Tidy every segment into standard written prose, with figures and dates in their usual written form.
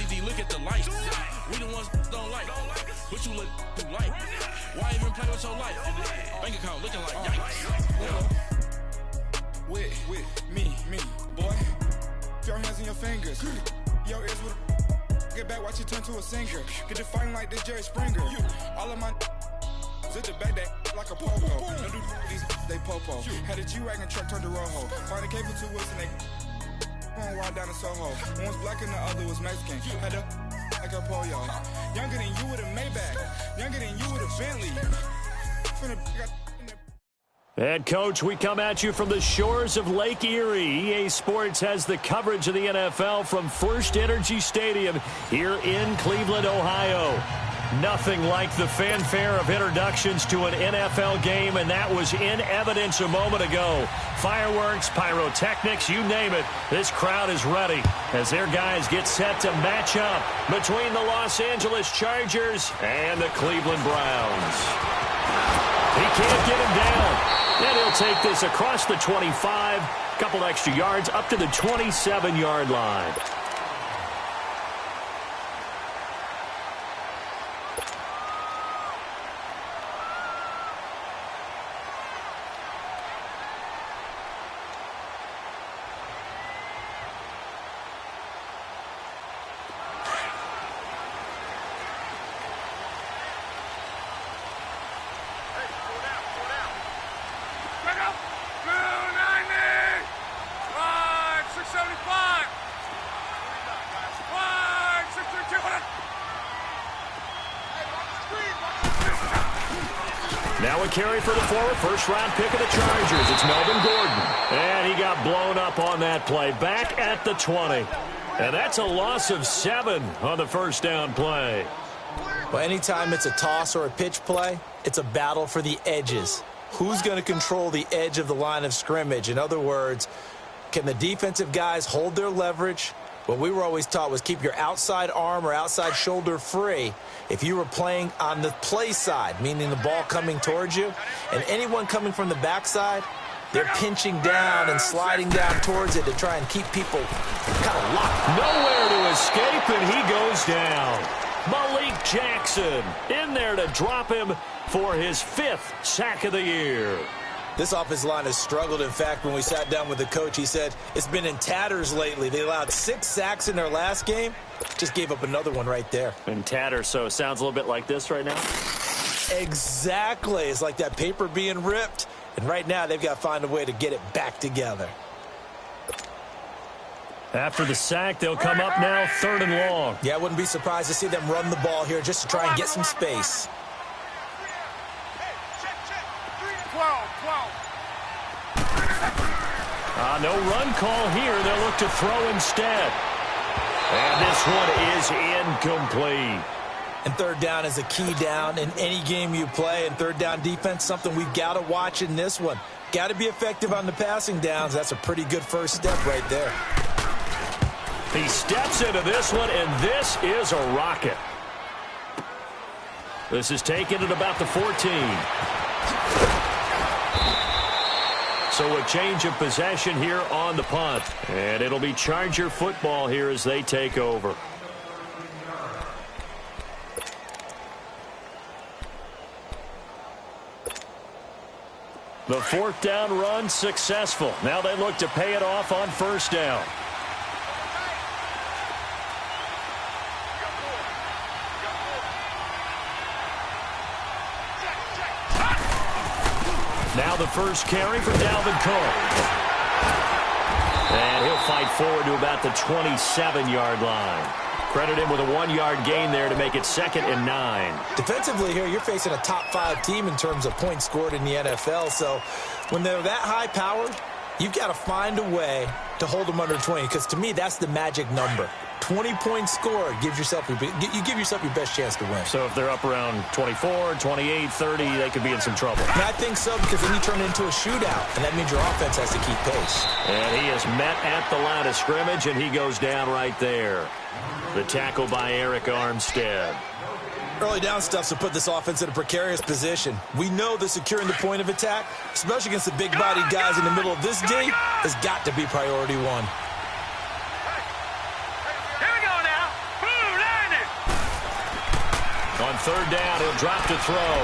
easy, look at the lights. We the ones don't like. What you look like? Why even play with your life? Bank account looking like yikes. With me, boy. Your hands and your fingers. Your ears with get back, watch you turn to a singer. Get the fighting like this Jerry Springer. All of my at the back that like a pogo. No do these they popo. Had a G-Wagon truck turned to Rojo. Find a cable 2 wheels and they going wild down in Soho. One was black and the other was Mexican. Had a like a pollo. Younger than you with a Maybach. Younger than you with a Bentley. And, Coach, we come at you from the shores of Lake Erie. EA Sports has the coverage of the NFL from First Energy Stadium here in Cleveland, Ohio. Nothing like the fanfare of introductions to an NFL game, and that was in evidence a moment ago. Fireworks, pyrotechnics, you name it. This crowd is ready as their guys get set to match up between the Los Angeles Chargers and the Cleveland Browns. He can't get him down. And he'll take this across the 25, couple extra yards up to the 27-yard line. Now a carry for the forward, first-round pick of the Chargers. It's Melvin Gordon. And he got blown up on that play. Back at the 20. And that's a loss of 7 on the first down play. Well, anytime it's a toss or a pitch play, it's a battle for the edges. Who's going to control the edge of the line of scrimmage? In other words, can the defensive guys hold their leverage? What we were always taught was keep your outside arm or outside shoulder free if you were playing on the play side, meaning the ball coming towards you. And anyone coming from the backside, they're pinching down and sliding down towards it to try and keep people kind of locked. Nowhere to escape, and he goes down. Malik Jackson in there to drop him for his 5th sack of the year. This offensive line has struggled. In fact, when we sat down with the coach, he said it's been in tatters lately. They allowed 6 sacks in their last game. Just gave up another one right there. In tatters, so it sounds a little bit like this right now? Exactly. It's like that paper being ripped. And right now, they've got to find a way to get it back together. After the sack, they'll come up now 3rd and long. Yeah, I wouldn't be surprised to see them run the ball here just to try and get some space. No run call here. They'll look to throw instead. And this one is incomplete. And 3rd down is a key down in any game you play. And 3rd down defense, something we've got to watch in this one. Got to be effective on the passing downs. That's a pretty good first step right there. He steps into this one, and this is a rocket. This is taken at about the 14. So a change of possession here on the punt. And it'll be Charger football here as they take over. The 4th down run successful. Now they look to pay it off on 1st down. Now the first carry for Dalvin Cook. And he'll fight forward to about the 27-yard line. Credit him with a 1-yard gain there to make it 2nd and 9. Defensively here, you're facing a top 5 team in terms of points scored in the NFL. So when they're that high-powered, you've got to find a way to hold them under 20. Because to me, that's the magic number. 20 points scored, you give yourself your best chance to win. So if they're up around 24, 28, 30, they could be in some trouble. And I think so, because then you turn it into a shootout, and that means your offense has to keep pace. And he is met at the line of scrimmage, and he goes down right there. The tackle by Eric Armstead. Early down stuff to put this offense in a precarious position. We know that securing the point of attack, especially against the big-bodied guys in the middle of this D, has got to be priority 1. on third down. He'll drop to throw.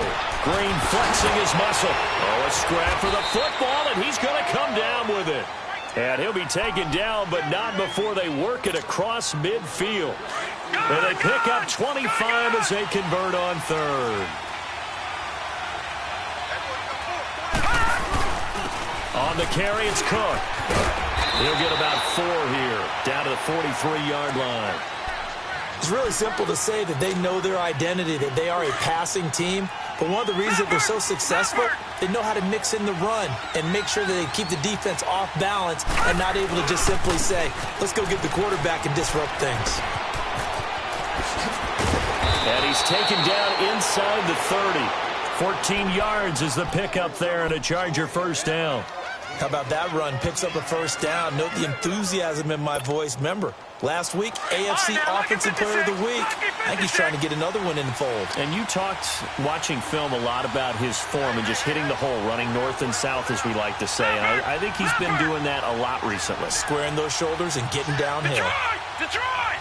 Green flexing his muscle. Oh, a scrap for the football, and he's going to come down with it. And he'll be taken down, but not before they work it across midfield. And they pick up 25 as they convert on third. On the carry, it's Cook. He'll get about 4 here, down to the 43-yard line. It's really simple to say that they know their identity, that they are a passing team. But one of the reasons that they're so successful, they know how to mix in the run and make sure that they keep the defense off balance and not able to just simply say, let's go get the quarterback and disrupt things. And he's taken down inside the 30. 14 yards is the pickup there and a Charger first down. How about that run? Picks up a first down. Note the enthusiasm in my voice. Remember, last week, AFC Offensive Player of the Week. I think he's trying to get another one in the fold. And you talked, watching film, a lot about his form and just hitting the hole, running north and south, as we like to say. And I think he's been doing that a lot recently. Squaring those shoulders and getting downhill. Detroit!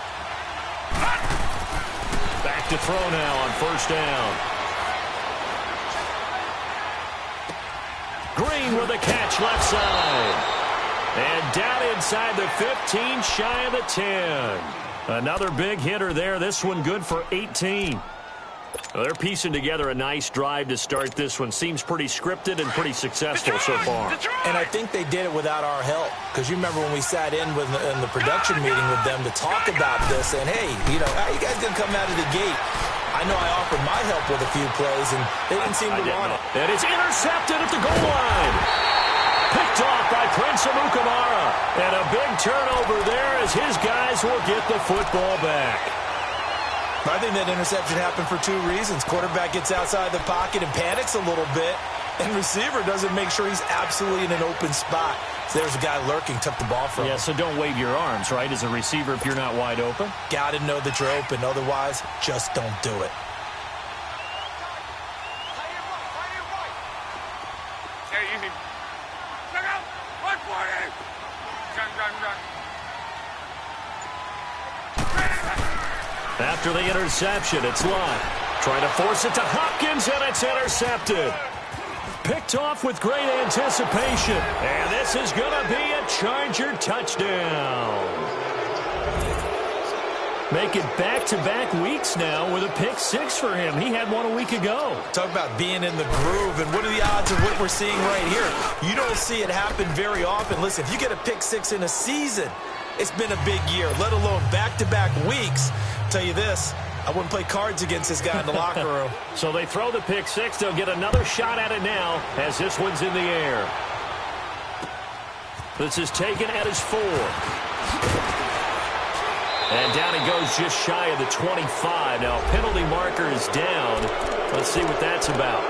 Back to throw now on first down. Green with a catch left side. And down inside the 15, shy of the 10. Another big hitter there. This one good for 18. Well, they're piecing together a nice drive to start this one. Seems pretty scripted and pretty successful so far. And I think they did it without our help. Because you remember when we sat in the production meeting with them to talk about this. And, hey, how you guys going to come out of the gate? I know I offered my help with a few plays, and they didn't seem to want it. And it's intercepted at the goal line. Picked off by Prince Amukamara. And a big turnover there as his guys will get the football back. I think that interception happened for 2 reasons. Quarterback gets outside the pocket and panics a little bit, and receiver doesn't make sure he's absolutely in an open spot. So there's a guy lurking, took the ball from him. Yeah, so don't wave your arms, right, as a receiver if you're not wide open? Got to know that you're open. Otherwise, just don't do it. Hey, easy. Look out! 140! Run. After the interception, it's Lott. Trying to force it to Hopkins, and it's intercepted. Picked off with great anticipation. And this is going to be a Charger touchdown. Make it back-to-back weeks now with a pick 6 for him. He had one a week ago. Talk about being in the groove, and what are the odds of what we're seeing right here? You don't see it happen very often. Listen, if you get a pick 6 in a season, it's been a big year, let alone back-to-back weeks. Tell you this, I wouldn't play cards against this guy in the locker room. So they throw the pick 6. They'll get another shot at it now as this one's in the air. This is taken at his 4. And down he goes just shy of the 25. Now, penalty marker is down. Let's see what that's about.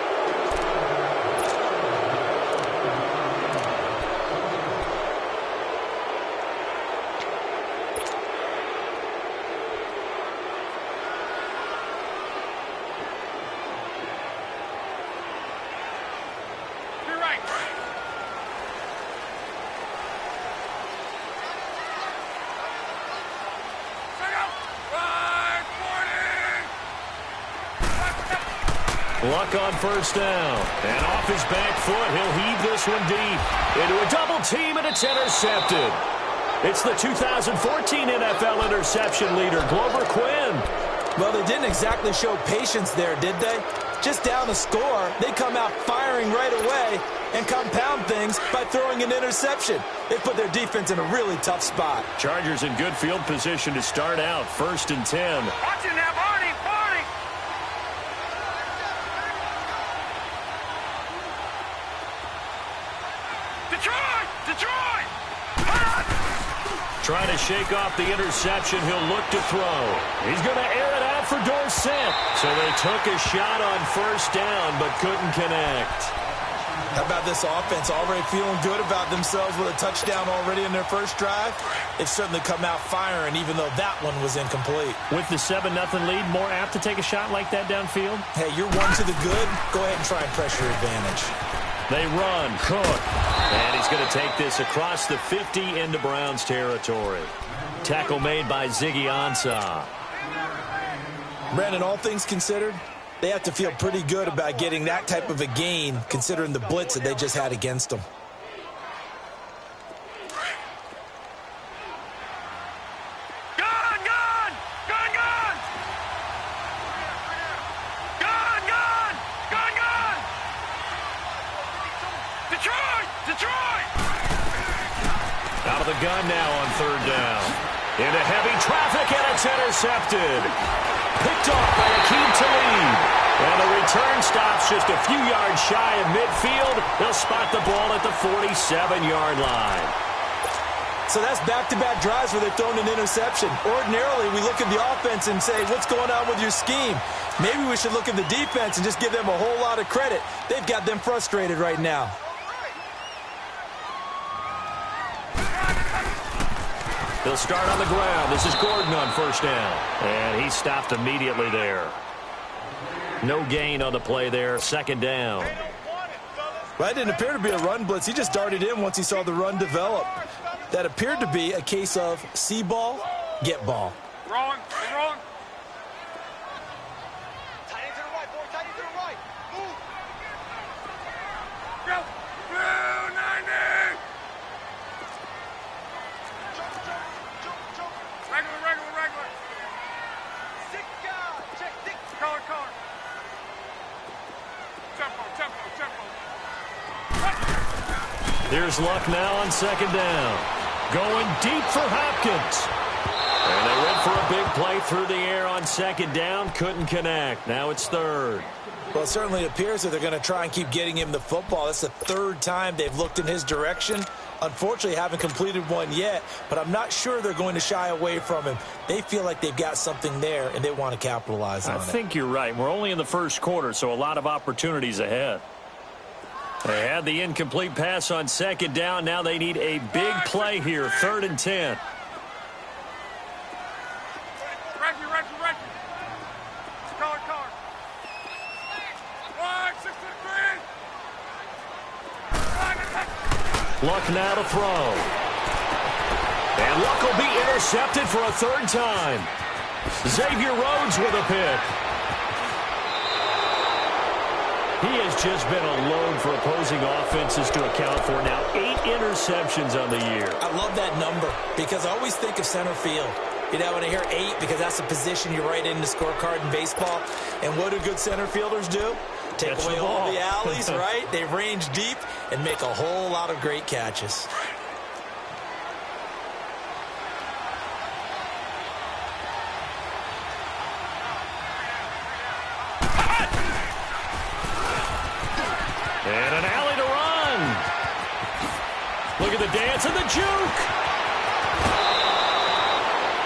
Luck on first down. And off his back foot, he'll heave this one deep. Into a double team, and it's intercepted. It's the 2014 NFL interception leader, Glover Quinn. Well, they didn't exactly show patience there, did they? Just down a score, they come out firing right away and compound things by throwing an interception. They put their defense in a really tough spot. Chargers in good field position to start out, 1st and 10. Watch it now, Barney! Detroit! Trying to shake off the interception. He'll look to throw. He's going to air it out for Dorsett. So they took a shot on first down, but couldn't connect. How about this offense already feeling good about themselves with a touchdown already in their first drive? They've certainly come out firing, even though that one was incomplete. With the 7-0 lead, more apt to take a shot like that downfield? Hey, you're one to the good. Go ahead and try and press your advantage. They run. Cook. And he's going to take this across the 50 into Browns territory. Tackle made by Ziggy Ansah. Brandon, all things considered, they have to feel pretty good about getting that type of a gain considering the blitz that they just had against them. Out of the gun now on third down. Into heavy traffic, and it's intercepted. Picked off by Akeem Talib. And the return stops just a few yards shy of midfield. They'll spot the ball at the 47-yard line. So that's back-to-back drives where they've thrown an interception. Ordinarily, we look at the offense and say, what's going on with your scheme? Maybe we should look at the defense and just give them a whole lot of credit. They've got them frustrated right now. They'll start on the ground. This is Gordon on first down. And he stopped immediately there. No gain on the play there. Second down. Well, that didn't appear to be a run blitz. He just darted in once he saw the run develop. That appeared to be a case of see ball, get ball. Wrong. Wrong. Tight end to the right, boy. Tight end to the right. Move. Go. 290. Regular. Six guys. Check six. Color. Tempo. Here's Luck now on second down. Going deep for Hopkins. And they went for a big play through the air on second down. Couldn't connect. Now it's third. Well, it certainly appears that they're going to try and keep getting him the football. That's the third time they've looked in his direction. Unfortunately, haven't completed one yet, but I'm not sure they're going to shy away from him. They feel like they've got something there, and they want to capitalize on it. I think you're right. We're only in the first quarter, so a lot of opportunities ahead. They had the incomplete pass on second down. Now they need a big play here, 3rd and 10. Reggie. Color. 163. Luck now to throw. And Luck will be intercepted for a third time. Xavier Rhodes with a pick. He has just been a load for opposing offenses to account for. Now 8 interceptions on the year. I love that number because I always think of center field. You know, when I hear 8, because that's the position you write in the scorecard in baseball. And what do good center fielders do? Take away all the alleys, right? They range deep and make a whole lot of great catches. And an alley to run. Look at the dance and the juke.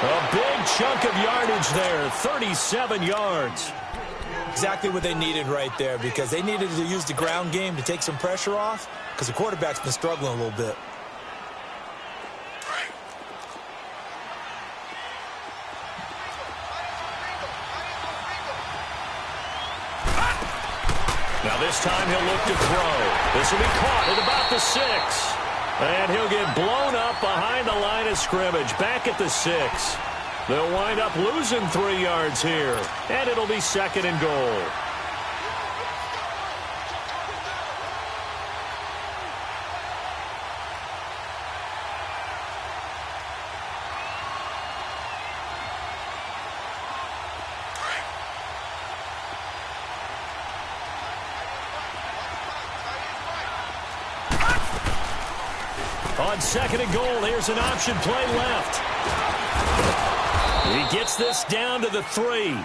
A big chunk of yardage there, 37 yards. Exactly what they needed right there because they needed to use the ground game to take some pressure off because the quarterback's been struggling a little bit. Now this time he'll look to throw. This will be caught at about the 6. And he'll get blown up behind the line of scrimmage. Back at the 6. They'll wind up losing 3 yards here. And it'll be 2nd and goal. On 2nd and goal, here's an option play left. He gets this down to the 3.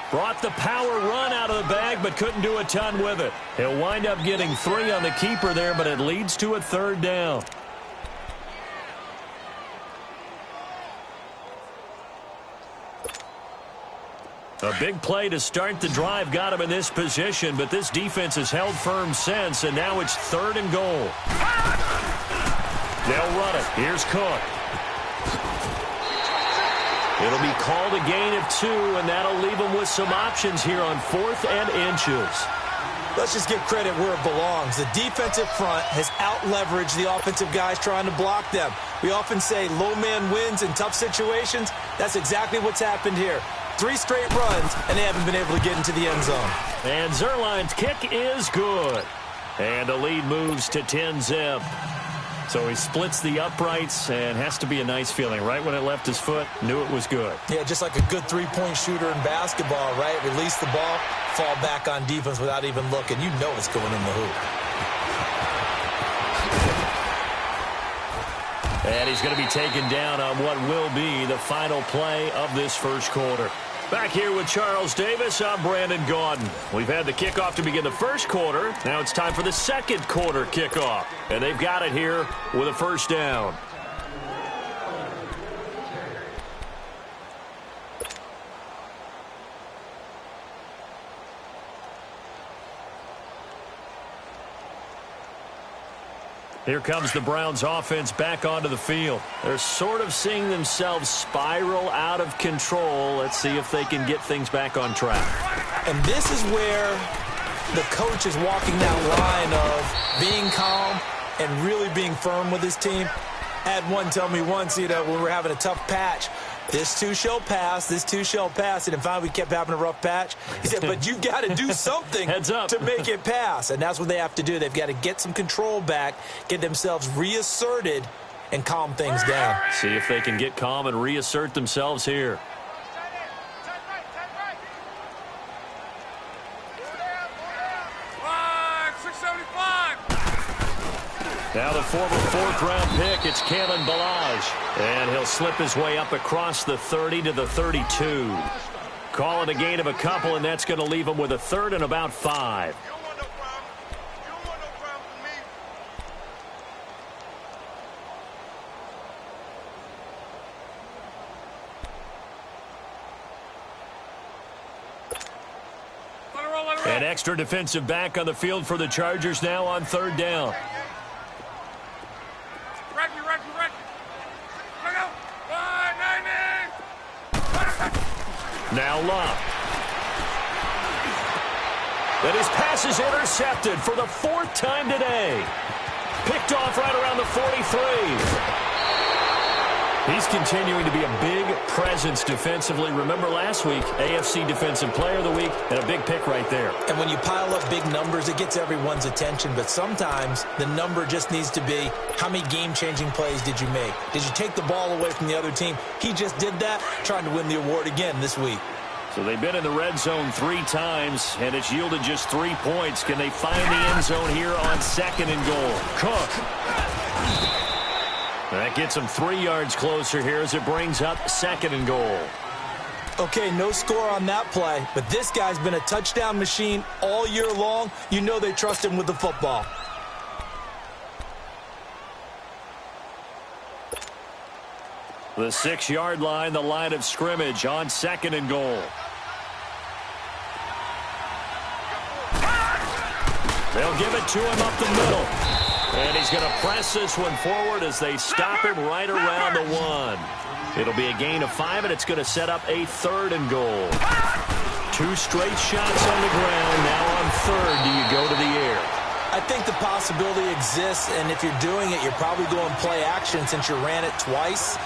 Brought the power run out of the bag, but couldn't do a ton with it. He'll wind up getting 3 on the keeper there, but it leads to a 3rd down. A big play to start the drive got him in this position, but this defense has held firm since, and now it's 3rd and goal. They'll run it. Here's Cook. It'll be called a gain of 2, and that'll leave them with some options here on 4th and inches. Let's just give credit where it belongs. The defensive front has out-leveraged the offensive guys trying to block them. We often say low man wins in tough situations. That's exactly what's happened here. 3 straight runs, and they haven't been able to get into the end zone. And Zuerlein's kick is good. And the lead moves to 10-zip. So he splits the uprights, and has to be a nice feeling. Right when it left his foot, knew it was good. Yeah, just like a good three-point shooter in basketball, right? Release the ball, fall back on defense without even looking. You know it's going in the hoop. And he's going to be taken down on what will be the final play of this first quarter. Back here with Charles Davis, I'm Brandon Gaudin. We've had the kickoff to begin the first quarter. Now it's time for the second quarter kickoff. And they've got it here with a first down. Here comes the Browns offense back onto the field. They're sort of seeing themselves spiral out of control. Let's see if they can get things back on track. And this is where the coach is walking that line of being calm and really being firm with his team. I had one tell me once, when we were having a tough patch, this too shall pass, this too shall pass. And finally we kept having a rough patch. He said, but you've got to do something to make it pass. And that's what they have to do. They've got to get some control back, get themselves reasserted, and calm things down. See if they can get calm and reassert themselves here. Now the former fourth-round pick, it's Kalen Ballage. And he'll slip his way up across the 30 to the 32. Call it a gain of a couple, and that's going to leave him with a third and about 5. An extra defensive back on the field for the Chargers now on third down. Now Love. And his pass is intercepted for the 4th time today. Picked off right around the 43. He's continuing to be a big presence defensively. Remember last week, AFC Defensive Player of the Week, and a big pick right there. And when you pile up big numbers, it gets everyone's attention. But sometimes the number just needs to be, how many game-changing plays did you make? Did you take the ball away from the other team? He just did that, trying to win the award again this week. So they've been in the red zone 3 times, and it's yielded just 3 points. Can they find the end zone here on 2nd and goal? Cook. That gets them 3 yards closer here as it brings up 2nd and goal. Okay, no score on that play, but this guy's been a touchdown machine all year long. You know they trust him with the football. The 6-yard line, the line of scrimmage on 2nd and goal. They'll give it to him up the middle. And he's going to press this one forward as they stop him right around the 1. It'll be a gain of 5, and it's going to set up a 3rd and goal. 2 straight shots on the ground. Now on 3rd, do you go to the air? I think the possibility exists, and if you're doing it, you're probably going play action since you ran it twice.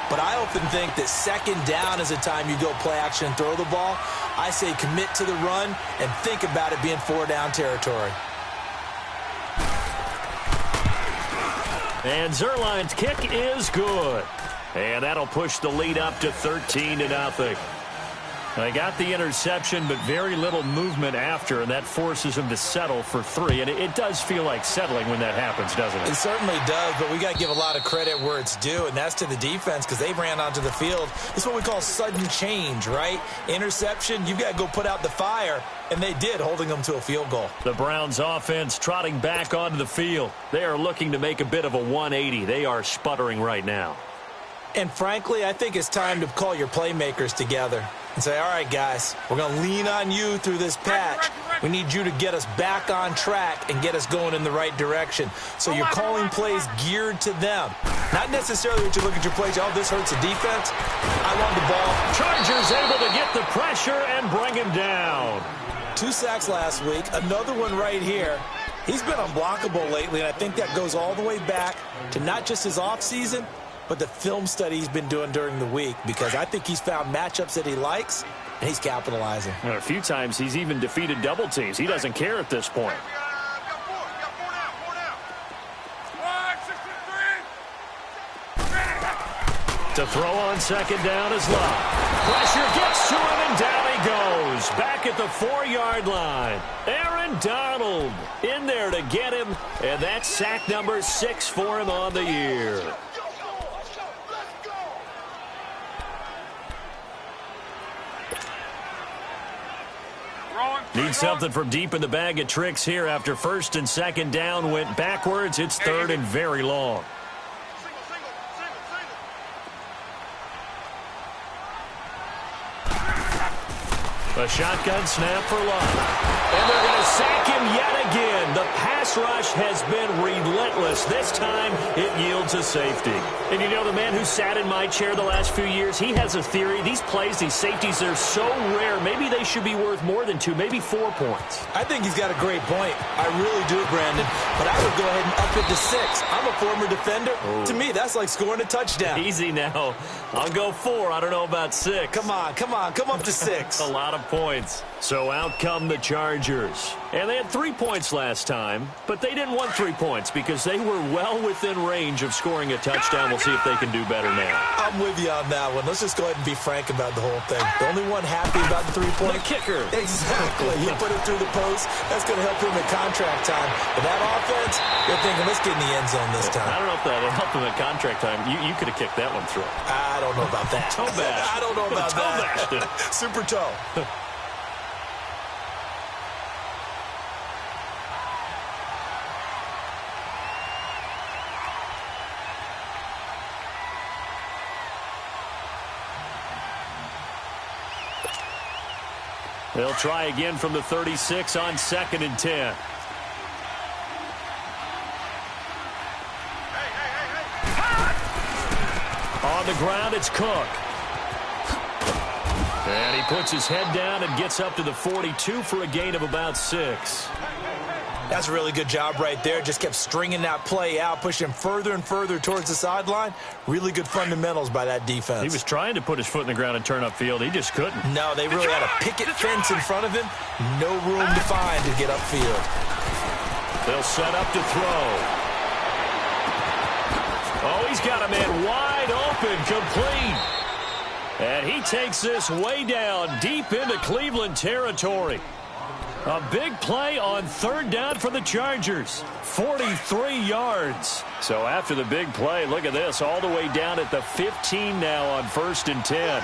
But I often think that 2nd down is a time you go play action and throw the ball. I say commit to the run and think about it being 4-down territory. And Zuerlein's kick is good. And that'll push the lead up to 13-0. They got the interception, but very little movement after, and that forces them to settle for 3. And it does feel like settling when that happens, doesn't it? It certainly does, but we got to give a lot of credit where it's due, and that's to the defense because they ran onto the field. It's what we call sudden change, right? Interception, you've got to go put out the fire, and they did, holding them to a field goal. The Browns offense trotting back onto the field. They are looking to make a bit of a 180. They are sputtering right now. And frankly, I think it's time to call your playmakers together and say, all right, guys, we're going to lean on you through this patch. We need you to get us back on track and get us going in the right direction. So you're calling plays geared to them. Not necessarily that you look at your plays, oh, this hurts the defense. I want the ball. Chargers able to get the pressure and bring him down. 2 sacks last week, another one right here. He's been unblockable lately, and I think that goes all the way back to not just his offseason, but the film study he's been doing during the week, because I think he's found matchups that he likes, and he's capitalizing. A few times he's even defeated double teams. He doesn't care at this point. To throw on second down is Love. Pressure gets to him, and down he goes. Back at the 4-yard line. Aaron Donald in there to get him, and that's sack number 6 for him on the year. Need something from deep in the bag of tricks here after first and second down went backwards. It's third and very long. A shotgun snap for Love. And they're going to sack him yet again. The pass rush has been relentless. This time it yields a safety. And you know, the man who sat in my chair the last few years, he has a theory. These plays, these safeties, they're so rare. Maybe they should be worth more than 2, maybe 4 points. I think he's got a great point. I really do, Brandon. But I would go ahead and up it to 6. I'm a former defender. Oh. To me, that's like scoring a touchdown. Easy now. I'll go 4. I don't know about 6. Come on. Come up to 6. A lot of points. So out come the Chargers. And they had 3 points last time, but they didn't want 3 points because they were well within range of scoring a touchdown. We'll see if they can do better now. I'm with you on that one. Let's just go ahead and be frank about the whole thing. The only one happy about the 3-point. The kicker. Exactly. He put it through the post. That's going to help him at contract time. But that offense, you're thinking, let's get in the end zone this time. I don't know if that will help him at contract time. You could have kicked that one through. I don't know about that. Toe bash. I don't know about that. Super toe. They'll try again from the 36 on 2nd and 10. On the ground, it's Cook. And he puts his head down and gets up to the 42 for a gain of about 6. That's a really good job right there. Just kept stringing that play out, pushing further and further towards the sideline. Really good fundamentals by that defense. He was trying to put his foot in the ground and turn upfield. He just couldn't. No, they really had a picket fence in front of him. No room to find to get upfield. They'll set up to throw. Oh, he's got a man wide open, complete. And he takes this way down deep into Cleveland territory. A big play on 3rd down for the Chargers. 43 yards. So after the big play, look at this. All the way down at the 15 now on 1st and 10.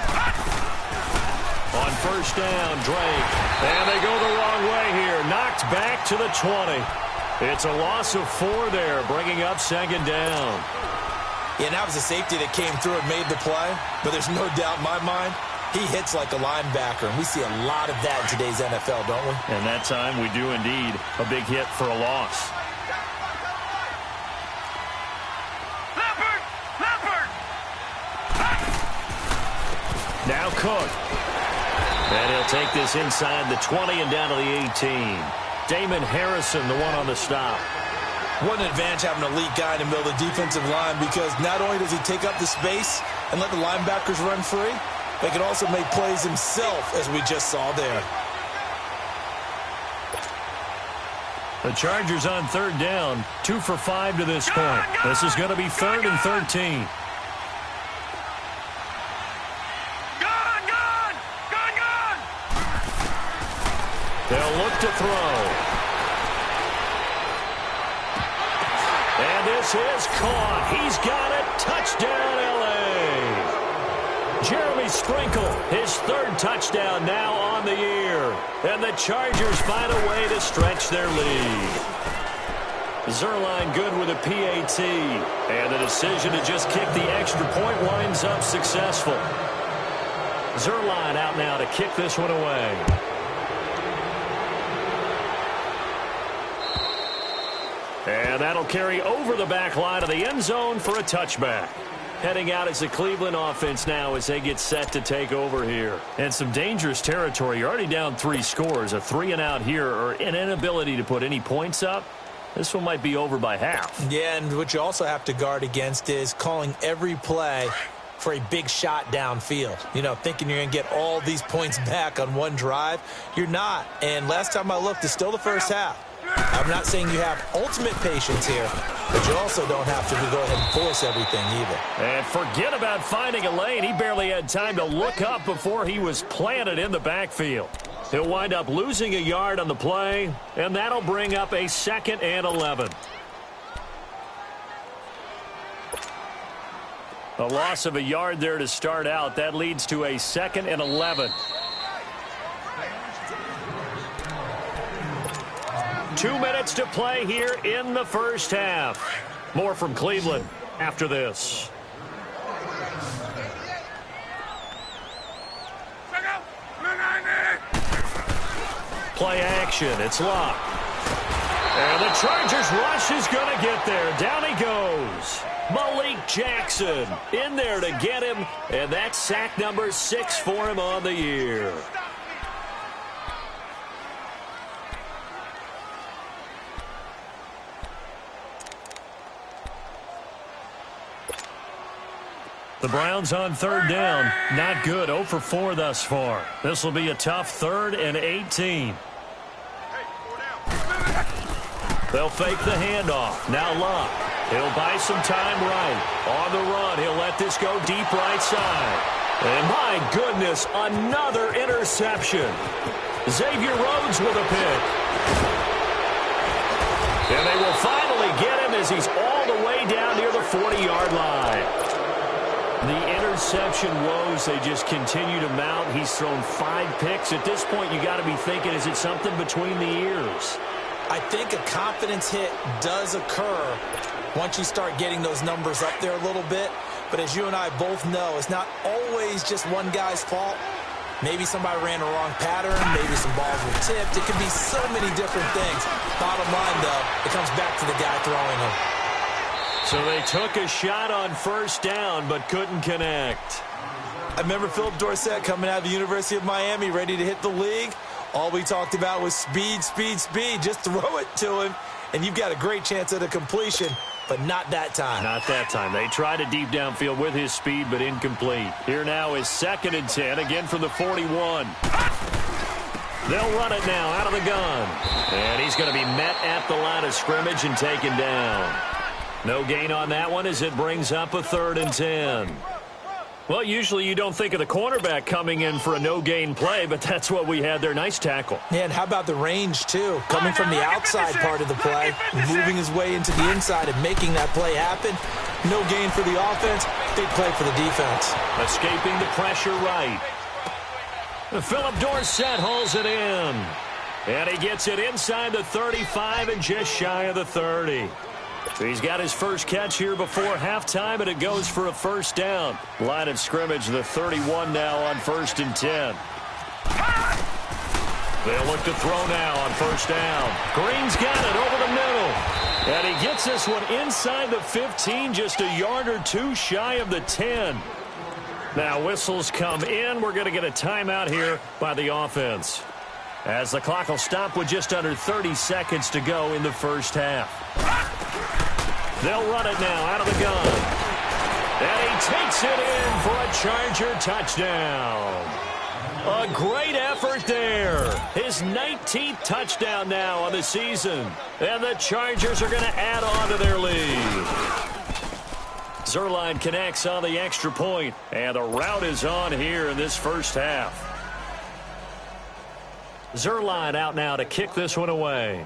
On 1st down, Drake. And they go the wrong way here. Knocked back to the 20. It's a loss of 4 there, bringing up 2nd down. Yeah, that was a safety that came through and made the play. But there's no doubt in my mind, he hits like a linebacker, and we see a lot of that in today's NFL, don't we? And that time we do indeed. A big hit for a loss. Now Cook. And he'll take this inside the 20 and down to the 18. Damon Harrison, the one on the stop. What an advantage having an elite guy in the middle of the defensive line, because not only does he take up the space and let the linebackers run free, they can also make plays himself, as we just saw there. The Chargers on 3rd down, 2 for 5 to this point. This is going to be 3rd and 13. They'll look to throw. And this is caught. He's got it. Touchdown, L.A. Jeremy Sprinkle, his 3rd touchdown now on the year. And the Chargers find a way to stretch their lead. Zerline good with a PAT. And the decision to just kick the extra point winds up successful. Zerline out now to kick this one away. And that'll carry over the back line of the end zone for a touchback. Heading out is the Cleveland offense now as they get set to take over here. And some dangerous territory. You're already down 3 scores. A 3-and-out here, or an inability to put any points up, This one might be over by half. Yeah, and what you also have to guard against is calling every play for a big shot downfield. You know, thinking you're going to get all these points back on one drive. You're not. And last time I looked, it's still the first half. I'm not saying you have ultimate patience here, but you also don't have to go ahead and force everything either. And forget about finding a lane. He barely had time to look up before he was planted in the backfield. He'll wind up losing a yard on the play, and that'll bring up a 2nd and 11. A loss of a yard there to start out. That leads to a 2nd and 11. 2 minutes to play here in the first half. More from Cleveland after this. Play action. It's locked. And the Chargers rush is going to get there. Down he goes. Malik Jackson in there to get him. And that's sack number 6 for him on the year. The Browns on 3rd down. Not good. 0 for 4 thus far. This will be a tough 3rd and 18. They'll fake the handoff. Now Luck. He'll buy some time right. On the run, he'll let this go deep right side. And my goodness, another interception. Xavier Rhodes with a pick. And they will finally get him as he's all the way down near the 40-yard line. The interception woes, they just continue to mount. He's thrown 5 picks. At this point, you got to be thinking, is it something between the ears? I think a confidence hit does occur once you start getting those numbers up there a little bit. But as you and I both know, it's not always just one guy's fault. Maybe somebody ran a wrong pattern. Maybe some balls were tipped. It could be so many different things. Bottom line, though, it comes back to the guy throwing them. So they took a shot on 1st down, but couldn't connect. I remember Philip Dorsett coming out of the University of Miami, ready to hit the league. All we talked about was speed, speed, speed. Just throw it to him, and you've got a great chance at a completion, but not that time. Not that time. They tried a deep downfield with his speed, but incomplete. Here now is 2nd and 10, again from the 41. They'll run it now out of the gun. And he's going to be met at the line of scrimmage and taken down. No gain on that one as it brings up a 3rd and 10. Well, usually you don't think of the cornerback coming in for a no-gain play, but that's what we had there. Nice tackle. Yeah, and how about the range, too? Coming from the outside part of the play, moving his way into the inside and making that play happen. No gain for the offense, big play for the defense. Escaping the pressure right. Philip Dorsett hauls it in. And he gets it inside the 35 and just shy of the 30. He's got his first catch here before halftime, and it goes for a 1st down. Line of scrimmage, the 31 now on 1st and 10. They'll look to throw now on 1st down. Green's got it over the middle. And he gets this one inside the 15, just a yard or 2 shy of the 10. Now whistles come in. We're going to get a timeout here by the offense, as the clock will stop with just under 30 seconds to go in the first half. They'll run it now out of the gun. And he takes it in for a Charger touchdown. A great effort there. His 19th touchdown now on the season. And the Chargers are going to add on to their lead. Zuerlein connects on the extra point. And the route is on here in this first half. Zuerlein out now to kick this one away.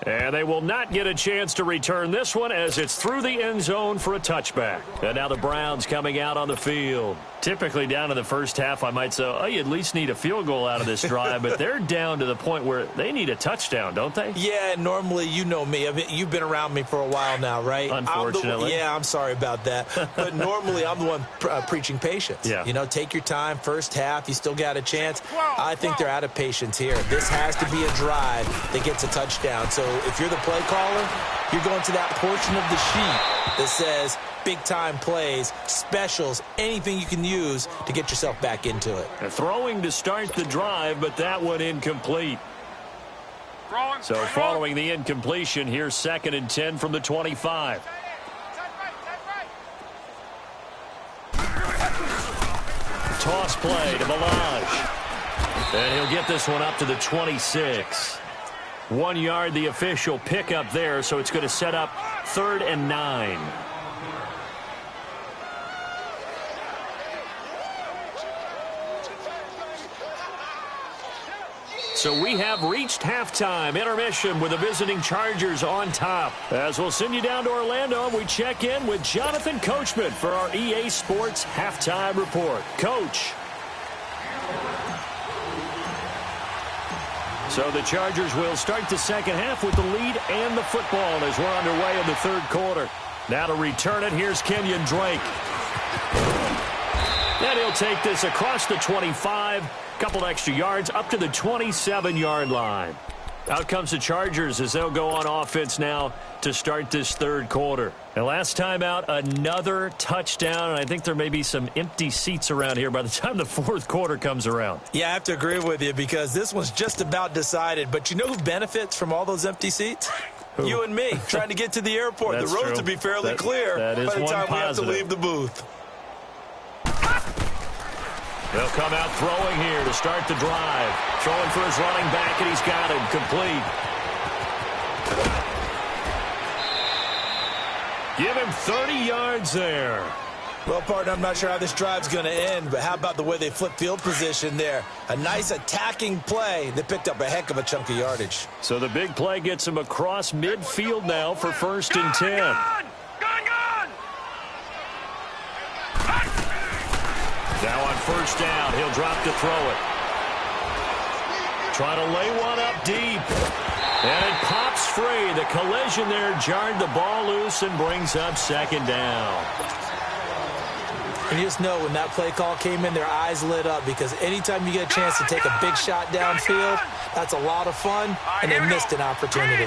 And they will not get a chance to return this one as it's through the end zone for a touchback. And now the Browns coming out on the field. Typically down in the first half, I might say, oh, you at least need a field goal out of this drive. But they're down to the point where they need a touchdown, don't they? Yeah, normally, you know me. I mean, you've been around me for a while now, right? Unfortunately. I'm sorry about that. But normally, I'm the one preaching patience. Yeah. You know, take your time. First half, you still got a chance. I think they're out of patience here. This has to be a drive that gets a touchdown. So if you're the play caller, you're going to that portion of the sheet that says big-time plays, specials, anything you can use to get yourself back into it. Throwing to start the drive, but that one incomplete. So following the incompletion, here's 2nd and 10 from the 25. Toss play to Melange. And he'll get this one up to the 26. 1 yard, the official pickup there, so it's going to set up 3rd and 9. So we have reached halftime intermission with the visiting Chargers on top. As we'll send you down to Orlando, we check in with Jonathan Coachman for our EA Sports Halftime Report. Coach. So the Chargers will start the second half with the lead and the football as we're underway in the third quarter. Now to return it, here's Kenyon Drake. And he'll take this across the 25. Couple extra yards up to the 27-yard line. Out comes the Chargers as they'll go on offense now to start this third quarter. And last time out, another touchdown, and I think there may be some empty seats around here by the time the fourth quarter comes around. Yeah, I have to agree with you because this one's just about decided. But you know who benefits from all those empty seats? Who? You and me, trying to get to the airport. The roads will be fairly clear by the time we have to leave the booth. They'll come out throwing here to start the drive. Throwing for his running back, and he's got him complete. Give him 30 yards there. Well, partner, I'm not sure how this drive's going to end, but how about the way they flip field position there? A nice attacking play that picked up a heck of a chunk of yardage. So the big play gets him across midfield now for 1st and 10. Now on 1st down, he'll drop to throw it. Trying to lay one up deep. And it pops free. The collision there jarred the ball loose and brings up 2nd down. And you just know when that play call came in, their eyes lit up because anytime you get a chance to take a big shot downfield, that's a lot of fun, and they missed an opportunity.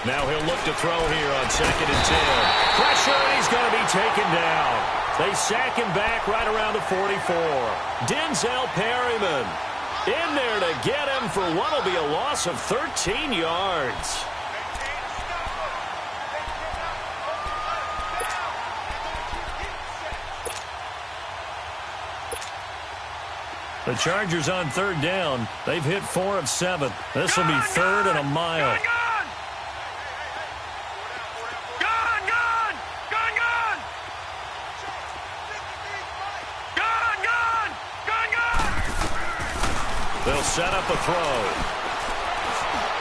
Now he'll look to throw here on 2nd and 10. Pressure, and he's going to be taken down. They sack him back right around the 44. Denzel Perryman in there to get him for what will be a loss of 13 yards. The Chargers on 3rd down. They've hit 4 of 7. This will be 3rd and a mile. They'll set up a throw.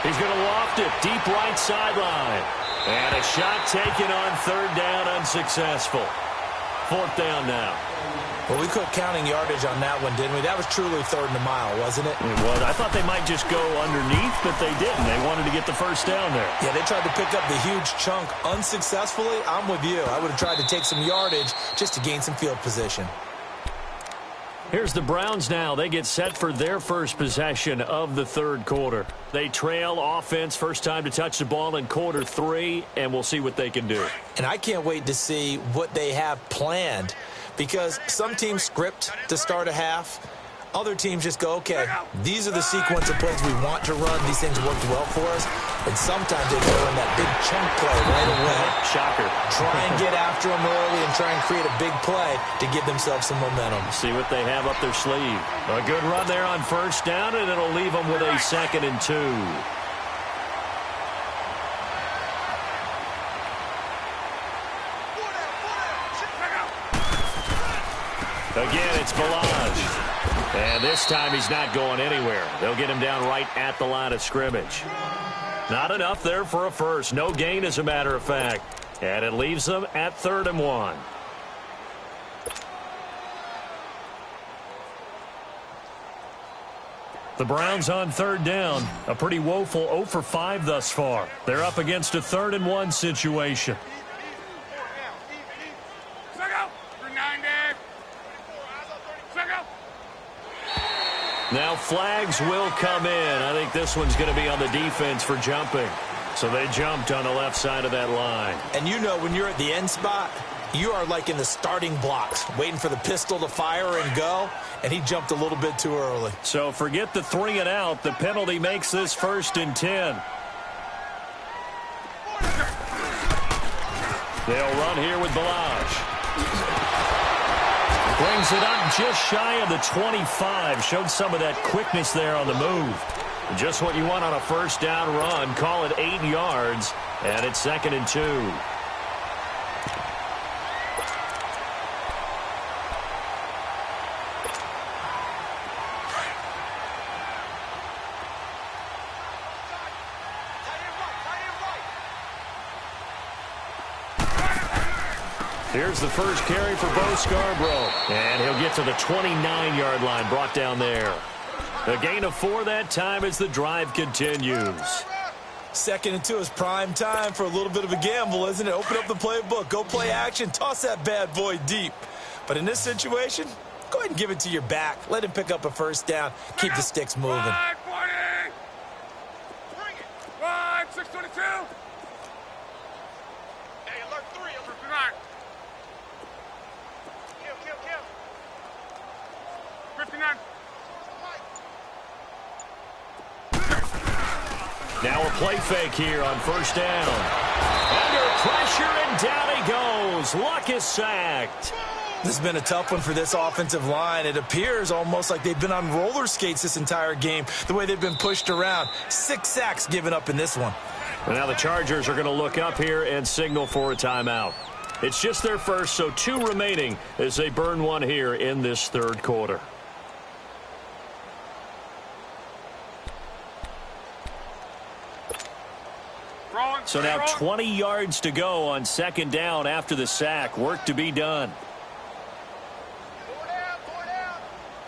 He's going to loft it deep right sideline. And a shot taken on 3rd down, unsuccessful. 4th down now. Well, we quit counting yardage on that one, didn't we? That was truly 3rd and a mile, wasn't it? It was. I thought they might just go underneath, but they didn't. They wanted to get the 1st down there. Yeah, they tried to pick up the huge chunk unsuccessfully. I'm with you. I would have tried to take some yardage just to gain some field position. Here's the Browns now. They get set for their first possession of the third quarter. They trail offense, first time to touch the ball in quarter 3, and we'll see what they can do. And I can't wait to see what they have planned, because some teams script to start a half. Other teams just go, okay, these are the sequence of plays we want to run. These things worked well for us. And sometimes they throw in that big chunk play right away. Shocker. Try and get after them early and try and create a big play to give themselves some momentum. See what they have up their sleeve. A good run there on first down, and it'll leave them with a 2nd and 2. Again, it's Melange. And this time he's not going anywhere. They'll get him down right at the line of scrimmage. Not enough there for a first. No gain, as a matter of fact. And it leaves them at 3rd and 1. The Browns on 3rd down. A pretty woeful 0 for 5 thus far. They're up against a 3rd and 1 situation. Now flags will come in. I think this one's going to be on the defense for jumping. So they jumped on the left side of that line. And you know when you're at the end spot, you are like in the starting blocks, waiting for the pistol to fire and go, and he jumped a little bit too early. So forget the 3 and out. The penalty makes this 1st and 10. They'll run here with Balaj. Brings it up just shy of the 25. Showed some of that quickness there on the move. Just what you want on a 1st down run. Call it 8 yards, and it's 2nd and 2. Here's the first carry for Bo Scarborough. And he'll get to the 29-yard line, brought down there. A gain of 4 that time as the drive continues. 2nd and 2 is prime time for a little bit of a gamble, isn't it? Open up the playbook, go play action, toss that bad boy deep. But in this situation, go ahead and give it to your back. Let him pick up a 1st down. Keep the sticks moving. 5-40. Bring it. 5-6-22. Hey, alert 3, alert 59. Kill. 59. Now a play fake here on 1st down. Under pressure, and down he goes. Luck is sacked. This has been a tough one for this offensive line. It appears almost like they've been on roller skates this entire game, the way they've been pushed around. 6 sacks given up in this one. And now the Chargers are going to look up here and signal for a timeout. It's just their first, so 2 remaining as they burn one here in this 3rd quarter. So now 20 yards to go on 2nd down after the sack. Work to be done. 4 down.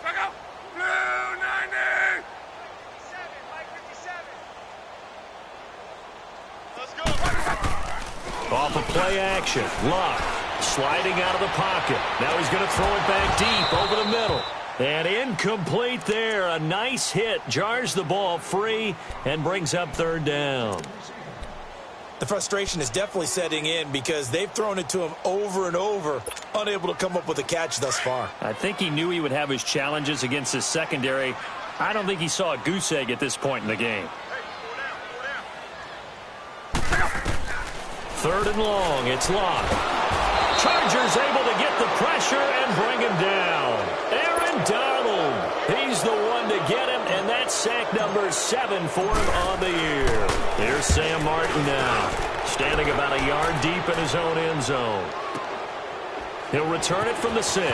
Back up. Blue 90. 57, Mike 57. Let's go. Off of play action. Luck sliding out of the pocket. Now he's going to throw it back deep over the middle. And incomplete there. A nice hit. Jars the ball free and brings up 3rd down. The frustration is definitely setting in because they've thrown it to him over and over, unable to come up with a catch thus far. I think he knew he would have his challenges against his secondary. I don't think he saw a goose egg at this point in the game. 3rd and long. It's Locke. Chargers able to get the pressure and bring him down. Aaron Donald. He's the one to get him, and that's sack number 7 for him on the year. Here's Sam Martin now, standing about a yard deep in his own end zone. He'll return it from the 6.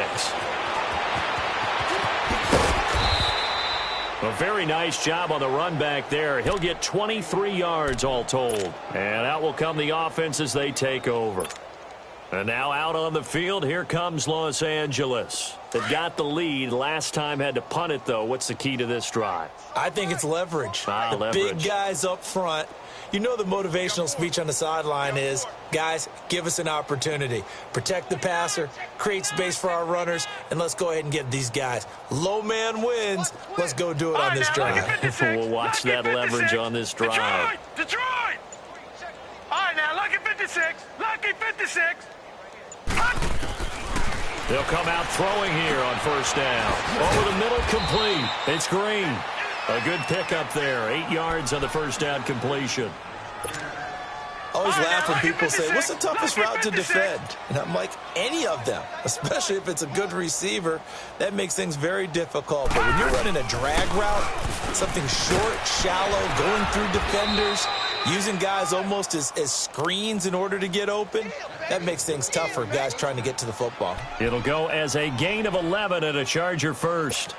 A very nice job on the run back there. He'll get 23 yards all told. And out will come the offense as they take over. And now out on the field, here comes Los Angeles. They've got the lead. Last time had to punt it, though. What's the key to this drive? I think it's leverage. The leverage. Big guys up front. You know the motivational speech on the sideline is, guys, give us an opportunity. Protect the passer, create space for our runners, and let's go ahead and get these guys. Low man wins. Let's go do it on this drive. We'll watch that leverage on this drive. Detroit! All right, now, lucky 56. Lucky 56. They'll come out throwing here on 1st down. Over the middle, complete. It's Green. A good pickup there. 8 yards on the 1st down completion. I always laugh when people say, what's the toughest route to defend? And I'm like, any of them, especially if it's a good receiver. That makes things very difficult. But when you're running a drag route, something short, shallow, going through defenders, using guys almost as screens in order to get open, that makes things tough for guys trying to get to the football. It'll go as a gain of 11 and a Charger first.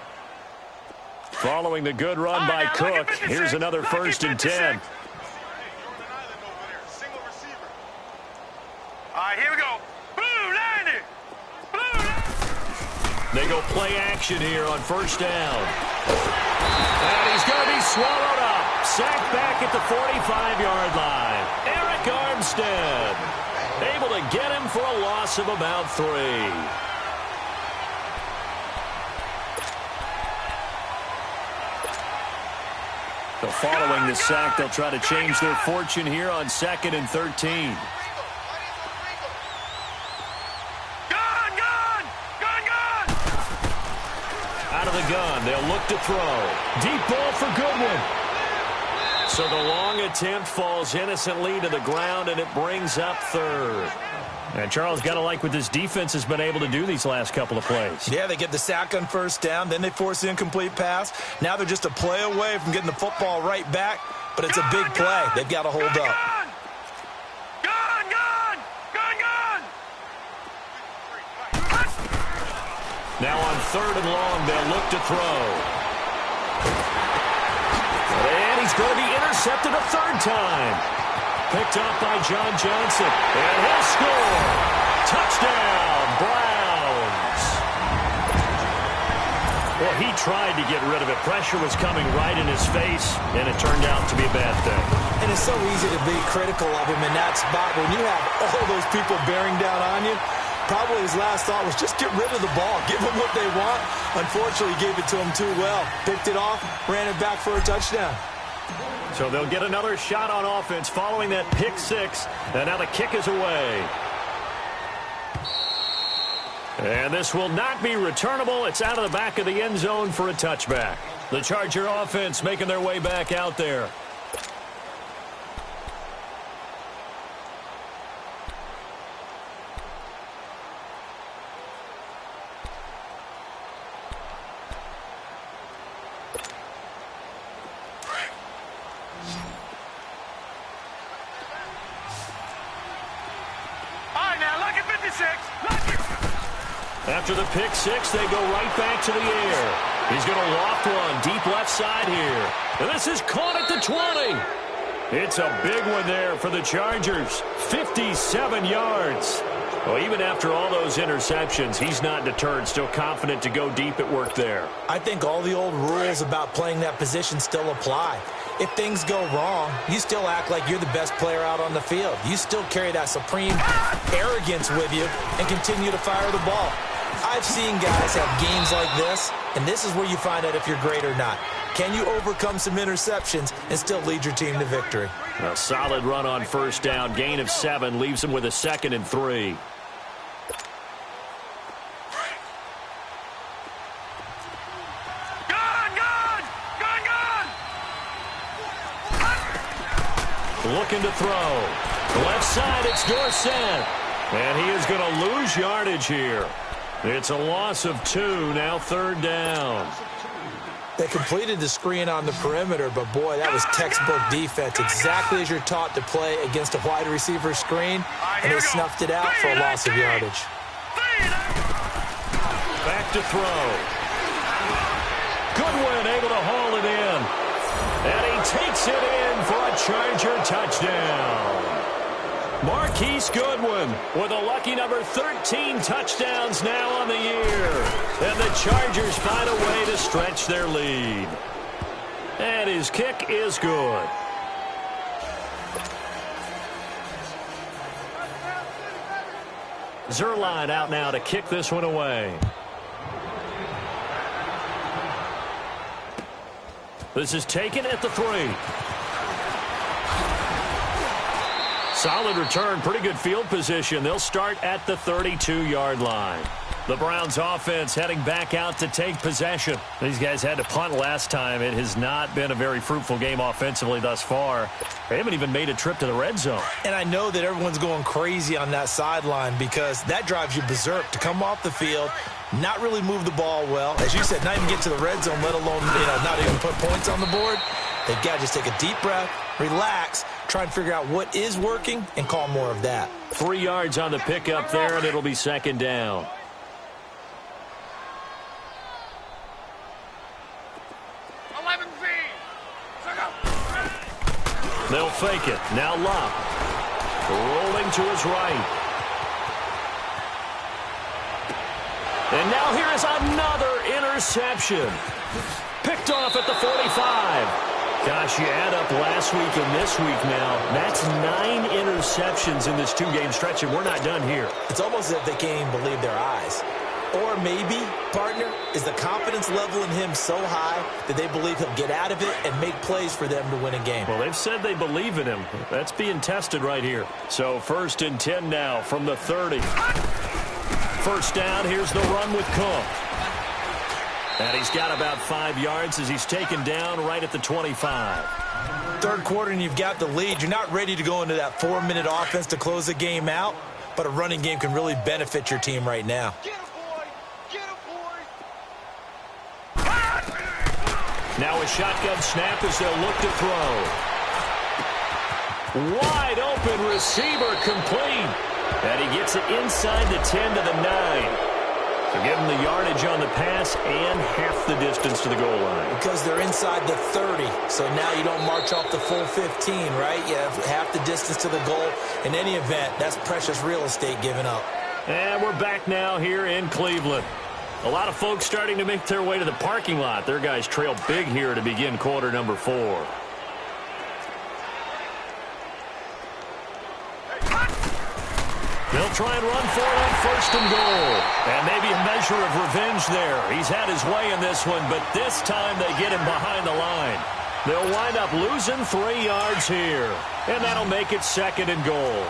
Following the good run by Cook, here's another 1st and 10. All right, here we go. Blue 90. Blue 90. They go play action here on 1st down. And he's going to be swallowed up. Sacked back at the 45-yard line. Eric Armstead able to get him for a loss of about 3. So following the sack, they'll try to change their fortune here on 2nd and 13. Out of the gun, they'll look to throw. Deep ball for Goodwin. So the long attempt falls innocently to the ground, and it brings up 3rd. And Charles, got to like what this defense has been able to do these last couple of plays. Yeah, they get the sack on 1st down, then they force the incomplete pass. Now they're just a play away from getting the football right back, but it's a big play. They've got to hold up. Now on 3rd and long, they'll look to throw. And he's going to be intercepted a 3rd time. Picked up by John Johnson. And he'll score. Touchdown, Browns. Well, he tried to get rid of it. Pressure was coming right in his face, and it turned out to be a bad thing. And it's so easy to be critical of him in that spot. When you have all those people bearing down on you, probably his last thought was just get rid of the ball. Give them what they want. Unfortunately, he gave it to them too well. Picked it off, ran it back for a touchdown. So they'll get another shot on offense following that pick 6. And now the kick is away. And this will not be returnable. It's out of the back of the end zone for a touchback. The Charger offense making their way back out there. After the pick 6, they go right back to the air. He's going to loft one deep left side here. And this is caught at the 20. It's a big one there for the Chargers. 57 yards. Well, even after all those interceptions, he's not deterred, still confident to go deep at work there. I think all the old rules about playing that position still apply. If things go wrong, you still act like you're the best player out on the field. You still carry that supreme arrogance with you and continue to fire the ball. I've seen guys have games like this, and this is where you find out if you're great or not. Can you overcome some interceptions and still lead your team to victory? A solid run on 1st down. Gain of 7 leaves him with a 2nd and 3. Looking to throw. Left side, it's Dorsett. And he is going to lose yardage here. It's a loss of 2, now 3rd down. They completed the screen on the perimeter, but boy, that was textbook defense. Exactly as you're taught to play against a wide receiver screen, and they snuffed it out for a loss of yardage. Back to throw. Goodwin able to haul it in. And he takes it in for a Charger touchdown. Marquise Goodwin with a lucky number 13 touchdowns now on the year. And the Chargers find a way to stretch their lead. And his kick is good. Zerline out now to kick this one away. This is taken at the 3. Solid return, pretty good field position. They'll start at the 32-yard line. The Browns offense heading back out to take possession. These guys had to punt last time. It has not been a very fruitful game offensively thus far. They haven't even made a trip to the red zone. And I know that everyone's going crazy on that sideline because that drives you berserk to come off the field, not really move the ball well. As you said, not even get to the red zone, let alone not even put points on the board. They've got to just take a deep breath, relax, try and figure out what is working, and call more of that. 3 yards on the pickup there, and it'll be 2nd down. They'll fake it. Now Locke. Rolling to his right. And now here is another interception. Picked off at the 45. Gosh, you add up last week and this week now. That's 9 interceptions in this 2-game stretch, and we're not done here. It's almost as if they can't even believe their eyes. Or maybe, partner, is the confidence level in him so high that they believe he'll get out of it and make plays for them to win a game? Well, they've said they believe in him. That's being tested right here. So 1st and 10 now from the 30. First down, here's the run with Cook. And he's got about 5 yards as he's taken down right at the 25. Third quarter and you've got the lead. You're not ready to go into that 4-minute offense to close the game out, but a running game can really benefit your team right now. Get him, boy! Get him, boy! Now a shotgun snap as they'll look to throw. Wide open receiver complete. And he gets it inside the 10 to the 9. So give him the yardage on the pass and half the distance to the goal line. Because they're inside the 30, so now you don't march off the full 15, right? You have half the distance to the goal. In any event, that's precious real estate given up. And we're back now here in Cleveland. A lot of folks starting to make their way to the parking lot. Their guys trail big here to begin quarter number 4. They'll try and run for it on 1st and goal. And maybe a measure of revenge there. He's had his way in this one, but this time they get him behind the line. They'll wind up losing 3 yards here. And that'll make it 2nd and goal.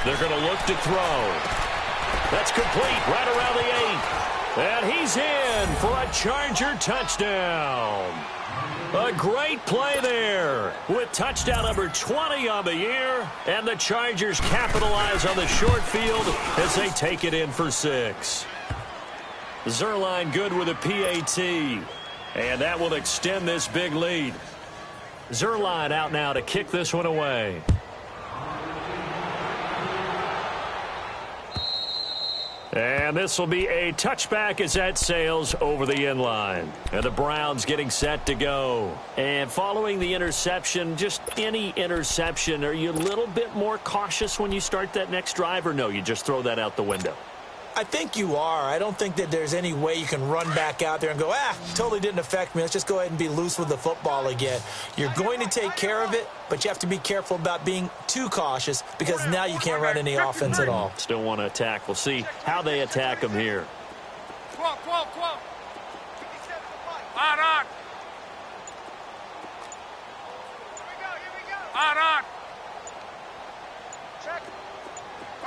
They're going to look to throw. That's complete right around the 8. And he's in for a Charger touchdown. A great play there with touchdown number 20 on the year. And the Chargers capitalize on the short field as they take it in for 6. Zuerlein good with a PAT. And that will extend this big lead. Zuerlein out now to kick this one away. And this will be a touchback as that sails over the end line. And the Browns getting set to go. And following the interception, just any interception, are you a little bit more cautious when you start that next drive, or no, you just throw that out the window? I think you are. I don't think that there's any way you can run back out there and go, totally didn't affect me. Let's just go ahead and be loose with the football again. You're going to take care of it, but you have to be careful about being too cautious because now you can't run any offense at all. Still want to attack. We'll see how they attack them here. 12. On. Here we go. On. Check.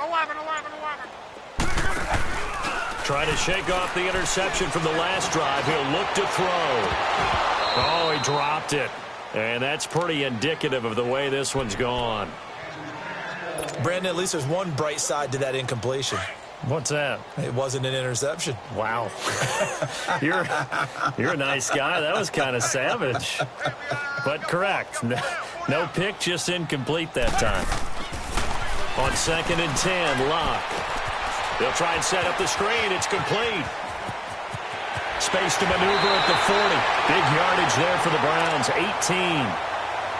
11. Trying to shake off the interception from the last drive. He'll look to throw. Oh, he dropped it. And that's pretty indicative of the way this one's gone. Brandon, at least there's one bright side to that incompletion. What's that? It wasn't an interception. Wow. You're a nice guy. That was kind of savage. But correct. No pick, just incomplete that time. On 2nd and 10, Locke. They'll try and set up the screen. It's complete. Space to maneuver at the 40. Big yardage there for the Browns, 18.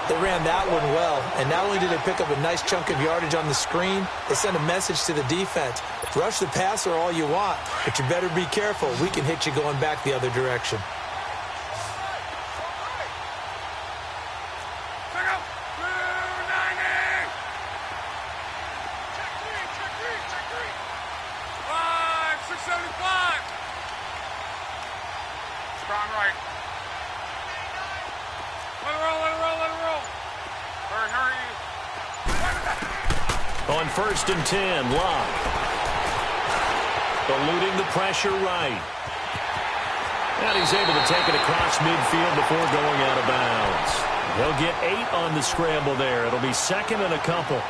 They ran that one well, and not only did they pick up a nice chunk of yardage on the screen, they sent a message to the defense. Rush the passer all you want, but you better be careful. We can hit you going back the other direction. On 1st and 10, Locke. Eluding the pressure right. And he's able to take it across midfield before going out of bounds. He'll get 8 on the scramble there. It'll be 2nd and a couple.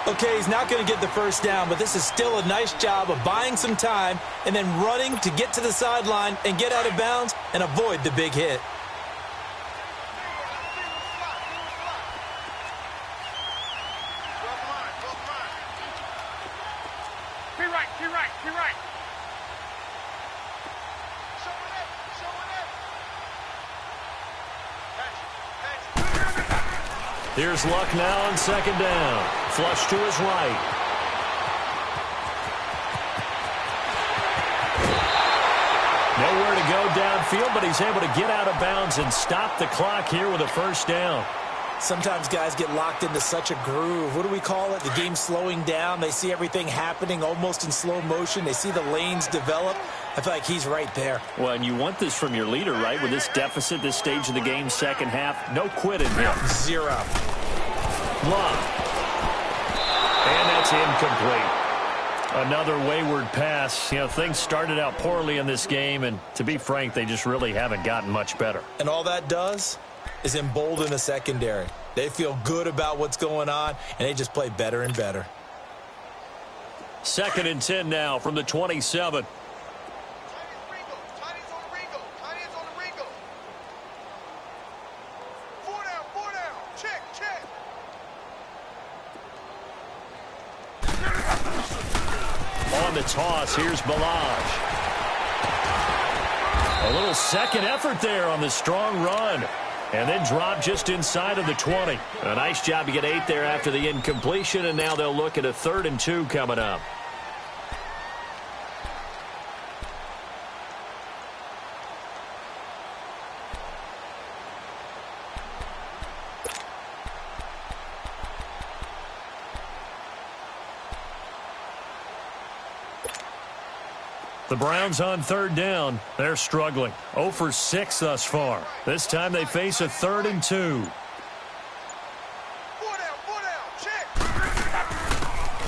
Okay, he's not going to get the first down, but this is still a nice job of buying some time and then running to get to the sideline and get out of bounds and avoid the big hit. Be right. Here's Luck now on 2nd down. Flush to his right. Nowhere to go downfield, but he's able to get out of bounds and stop the clock here with a first down. Sometimes guys get locked into such a groove. What do we call it? The game's slowing down. They see everything happening almost in slow motion. They see the lanes develop. I feel like he's right there. Well, and you want this from your leader, right? With this deficit, this stage of the game, second half, no quitting here. Zero. Block. And that's incomplete. Another wayward pass. You know, things started out poorly in this game, and to be frank, they just really haven't gotten much better. And all that does is embolden the secondary. They feel good about what's going on, and they just play better and better. 2nd and 10 now from the 27. On the toss, here's Balaj. A little second effort there on the strong run. And then drop just inside of the 20. A nice job to get 8 there after the incompletion, and now they'll look at a 3rd and 2 coming up. The Browns on 3rd down. They're struggling. 0 for 6 thus far. This time they face a 3rd and 2.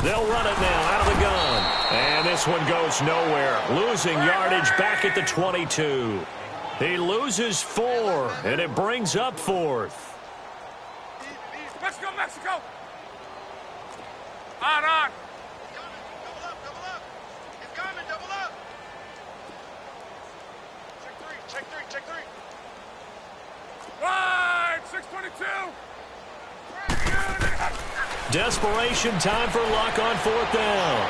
They'll run it now out of the gun. And this one goes nowhere. Losing yardage back at the 22. He loses 4, and it brings up 4th. Mexico, Mexico. On. Check 3. Right, 622. Desperation time for Luck on 4th down.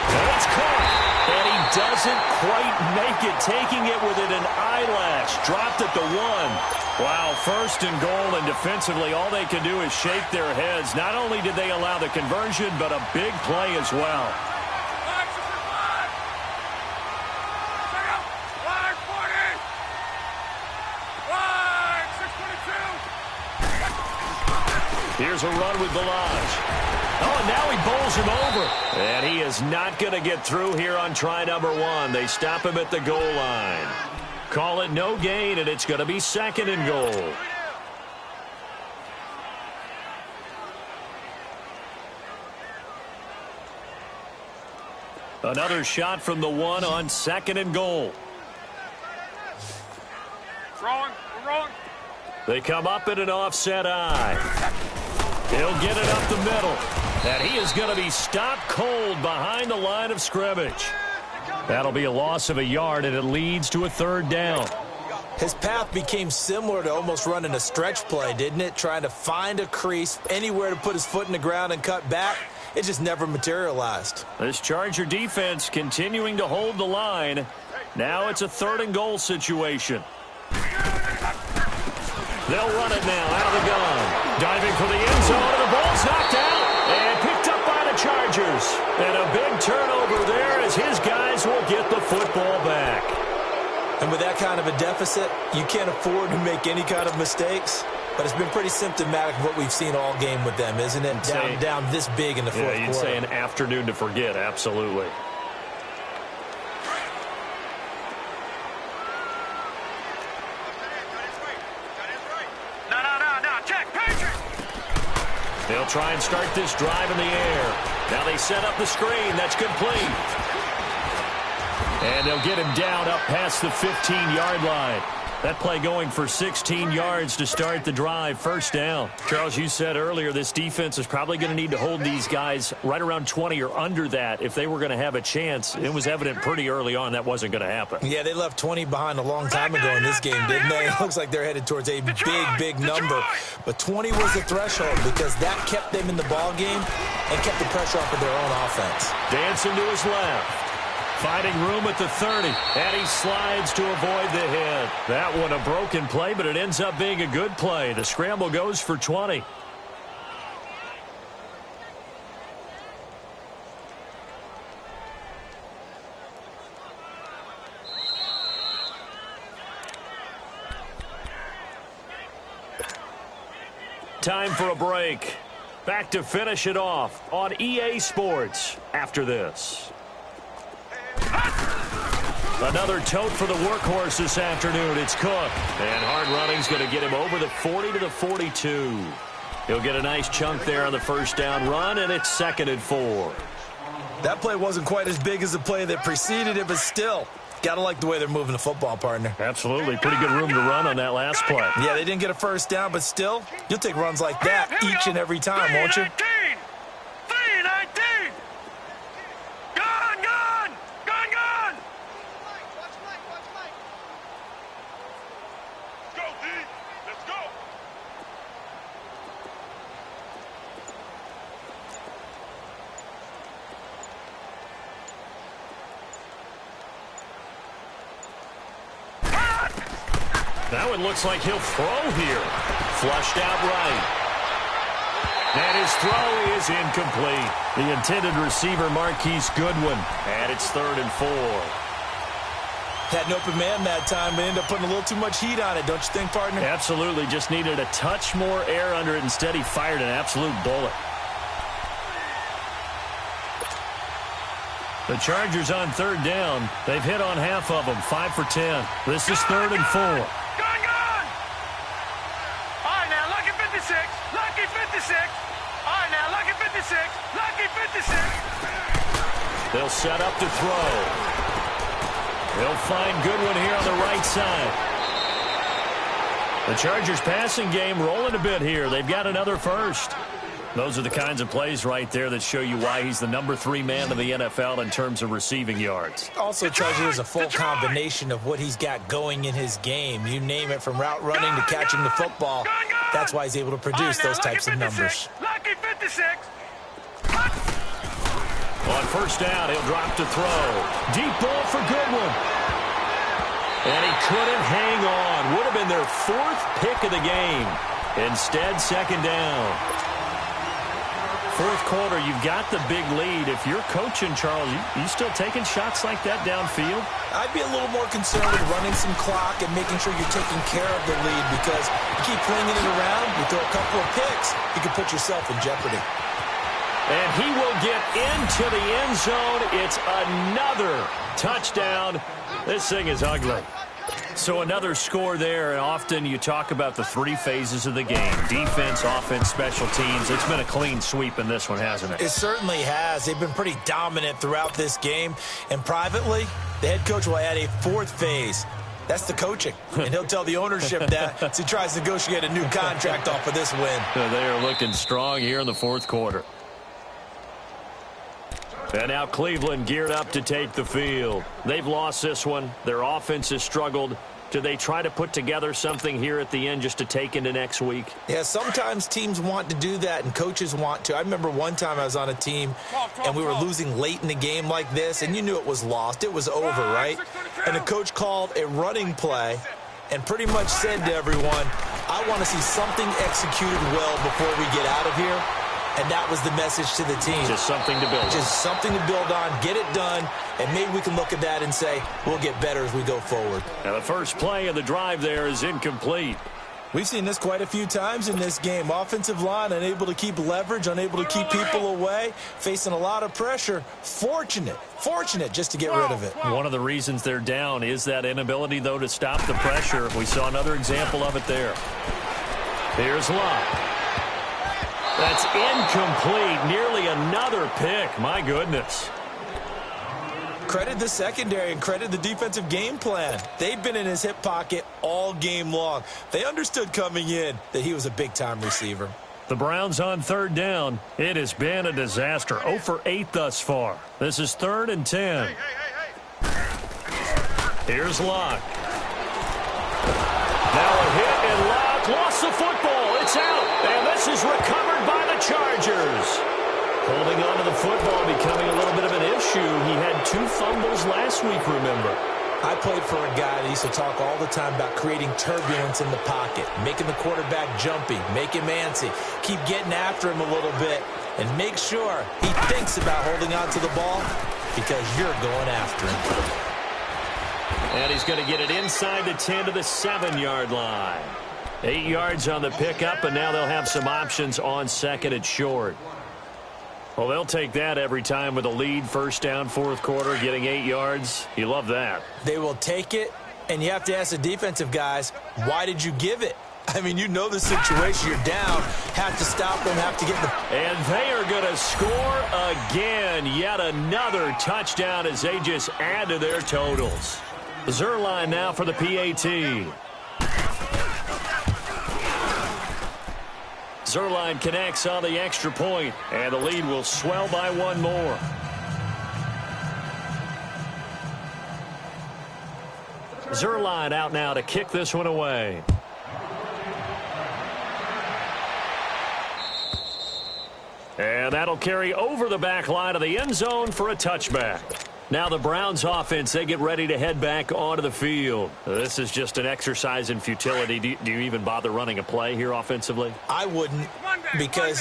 And it's caught. And he doesn't quite make it, taking it within an eyelash. Dropped at the 1. Wow, 1st and goal, and defensively all they can do is shake their heads. Not only did they allow the conversion, but a big play as well. Here's a run with Balaj. Oh, and now he bowls him over. And he is not going to get through here on try number 1. They stop him at the goal line. Call it no gain, and it's going to be 2nd and goal. Another shot from the 1 on 2nd and goal. We're rolling. They come up in an offset eye. He'll get it up the middle. And he is going to be stopped cold behind the line of scrimmage. That'll be a loss of a yard, and it leads to a 3rd down. His path became similar to almost running a stretch play, didn't it? Trying to find a crease, anywhere to put his foot in the ground and cut back. It just never materialized. This Charger defense continuing to hold the line. Now it's a 3rd and goal situation. They'll run it now out of the gun. Diving for the end zone, and the ball's knocked out and picked up by the Chargers. And a big turnover there as his guys will get the football back. And with that kind of a deficit, you can't afford to make any kind of mistakes. But it's been pretty symptomatic of what we've seen all game with them, isn't it? Down this big in the fourth quarter. You'd say an afternoon to forget, absolutely. They'll try and start this drive in the air. Now they set up the screen. That's complete. And they'll get him down up past the 15-yard line. That play going for 16 yards to start the drive. 1st down. Charles, you said earlier this defense is probably going to need to hold these guys right around 20 or under that if they were going to have a chance. It was evident pretty early on that wasn't going to happen. Yeah, they left 20 behind a long time ago in this game, didn't they? It looks like they're headed towards a big number. But 20 was the threshold because that kept them in the ball game and kept the pressure off of their own offense. Dancing to his left. Finding room at the 30, and he slides to avoid the hit. That one a broken play, but it ends up being a good play. The scramble goes for 20. Time for a break. Back to finish it off on EA Sports after this. Another tote for the workhorse this afternoon. It's Cook. And hard running's going to get him over the 40 to the 42. He'll get a nice chunk there on the first down run, and it's 2nd and 4. That play wasn't quite as big as the play that preceded it, but still, got to like the way they're moving the football, partner. Absolutely. Pretty good room to run on that last play. Yeah, they didn't get a first down, but still, you'll take runs like that each and every time, won't you? 3-19. Gone. Let's go, D. Let's go. Now it looks like he'll throw here. Flushed out right. And his throw is incomplete. The intended receiver, Marquise Goodwin. And it's 3rd and 4. Had an open man that time, but ended up putting a little too much heat on it, don't you think, partner? Absolutely. Just needed a touch more air under it. Instead, he fired an absolute bullet. The Chargers on 3rd down. They've hit on half of them, 5 for 10. This is 3rd and 4. Gone. All right, now, lucky 56. Lucky 56. All right, now, lucky 56. Lucky 56. They'll set up to throw. They'll find Goodwin here on the right side. The Chargers passing game rolling a bit here. They've got another first. Those are the kinds of plays right there that show you why he's the number 3 man in the NFL in terms of receiving yards. Also tells you there's a full combination of what he's got going in his game. You name it, from route running to catching the football. That's why he's able to produce those types of numbers. Lucky 56. On first down, he'll drop to throw. Deep ball for Goodwin. And he couldn't hang on. Would have been their 4th pick of the game. Instead, 2nd down. 4th quarter, you've got the big lead. If you're coaching, Charles, you still taking shots like that downfield? I'd be a little more concerned with running some clock and making sure you're taking care of the lead, because you keep flinging it around, you throw a couple of picks, you can put yourself in jeopardy. And he will get into the end zone. It's another touchdown. This thing is ugly. So another score there, and often you talk about the 3 phases of the game: defense, offense, special teams. It's been a clean sweep in this one, hasn't it? It certainly has. They've been pretty dominant throughout this game. And privately, the head coach will add a 4th phase. That's the coaching. And he'll tell the ownership that as he tries to negotiate a new contract off of this win. So they are looking strong here in the 4th quarter. And now Cleveland geared up to take the field. They've lost this one. Their offense has struggled. Do they try to put together something here at the end just to take into next week? Yeah, sometimes teams want to do that and coaches want to. I remember one time I was on a team and we were losing late in the game like this, and you knew it was lost. It was over, right? And the coach called a running play and pretty much said to everyone, I want to see something executed well before we get out of here. And that was the message to the team. Just something to build on. Just something to build on, get it done, and maybe we can look at that and say, we'll get better as we go forward. Now the first play of the drive there is incomplete. We've seen this quite a few times in this game. Offensive line unable to keep leverage, unable to keep people away, facing a lot of pressure. Fortunate just to get rid of it. One of the reasons they're down is that inability, though, to stop the pressure. We saw another example of it there. Here's Locke. That's incomplete. Nearly another pick. My goodness. Credit the secondary and credit the defensive game plan. They've been in his hip pocket all game long. They understood coming in that he was a big-time receiver. The Browns on 3rd down. It has been a disaster. 0 for 8 thus far. This is 3rd and 10. Here's Locke. Now a hit, and Locke lost the football. It's out, and this is recovered by the Chargers. Holding on to the football becoming a little bit of an issue. He had 2 fumbles last week, remember. I played for a guy that used to talk all the time about creating turbulence in the pocket, making the quarterback jumpy, make him antsy, keep getting after him a little bit, and make sure he thinks about holding on to the ball because you're going after him. And he's going to get it inside the 10 to the 7-yard line. 8 yards on the pickup, and now they'll have some options on second and short. Well, they'll take that every time with a lead, first down, fourth quarter, getting 8 yards. You love that. They will take it, and you have to ask the defensive guys, why did you give it? I mean, you know the situation. You're down. Have to stop them. Have to get the... And they are going to score again. Yet another touchdown as they just add to their totals. Zerline now for the PAT. Zerline connects on the extra point, and the lead will swell by one more. Zerline out now to kick this one away. And that'll carry over the back line of the end zone for a touchback. Now the Browns offense, they get ready to head back onto the field. This is just an exercise in futility. Do you even bother running a play here offensively? I wouldn't, because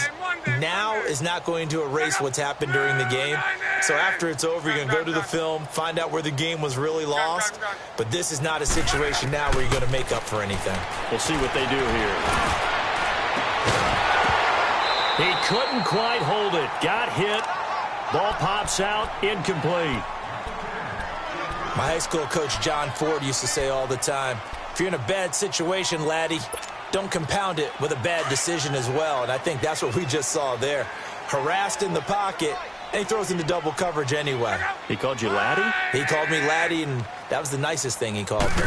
now is not going to erase what's happened during the game. So after it's over, you're going to go to the film, find out where the game was really lost. But this is not a situation now where you're going to make up for anything. We'll see what they do here. He couldn't quite hold it. Got hit. Ball pops out. Incomplete. My high school coach, John Ford, used to say all the time, if you're in a bad situation, laddie, don't compound it with a bad decision as well. And I think that's what we just saw there. Harassed in the pocket, and he throws into double coverage anyway. He called you laddie? He called me laddie, and that was the nicest thing he called me.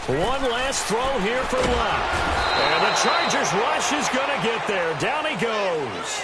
One last throw here for Love. And the Chargers rush is going to get there. Down he goes.